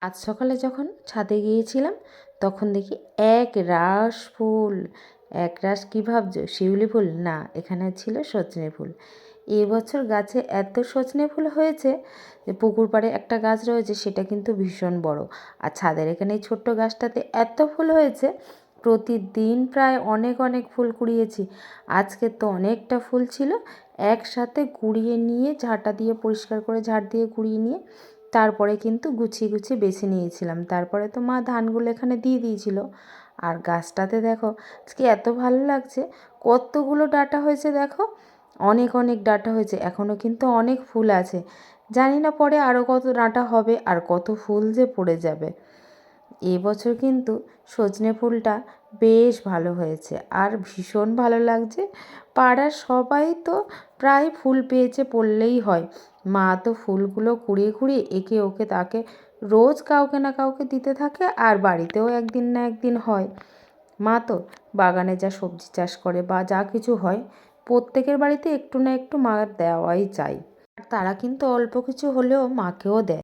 আজ সকালে যখন ছাদে গিয়েছিলাম তখন দেখি এক রাশ ফুল। এক রাশ কী ভাবছো, শিউলি ফুল না, এখানে ছিল সজনে ফুল। এবছর গাছে এত সজনে ফুল হয়েছে যে পুকুর পাড়ে একটা গাছ রয়েছে, সেটা কিন্তু ভীষণ বড়। আর ছাদের এখানে এই ছোট্ট গাছটাতে এত ফুল হয়েছে, প্রতিদিন প্রায় অনেক অনেক ফুল কুড়িয়েছি। আজকে তো অনেকটা ফুল ছিল, একসাথে কুড়িয়ে নিয়ে ঝাঁটা দিয়ে পরিষ্কার করে ঝাড় দিয়ে কুড়িয়ে নিয়ে তারপরে কিন্তু গুছিয়ে গুছিয়ে বেছে নিয়েছিলাম। তারপরে তো মা ধানগুলো এখানে দিয়ে দিয়েছিল। আর গাছটাতে দেখো আজকে এত ভালো লাগছে, কতগুলো ডাঁটা হয়েছে দেখো, অনেক অনেক ডাঁটা হয়েছে। এখনও কিন্তু অনেক ফুল আছে, জানি না পরে আরও কত ডাঁটা হবে আর কত ফুল যে পড়ে যাবে। এবছর কিন্তু সজনে ফুলটা বেশ ভালো হয়েছে আর ভীষণ ভালো লাগছে। পাড়ার সবাই তো প্রায় ফুল পেয়েছে বললেই হয়। মা তো ফুলগুলো কুড়িয়ে কুড়িয়ে একে ওকে তাকে রোজ কাউকে না কাউকে দিতে থাকে, আর বাড়িতেও একদিন না একদিন হয়। মা তো বাগানে যা সবজি চাষ করে বা যা কিছু হয়, প্রত্যেকের বাড়িতে একটু না একটু মা দেওয়াই চাই। আর তারা কিন্তু অল্প কিছু হলেও মাকেও দেয়।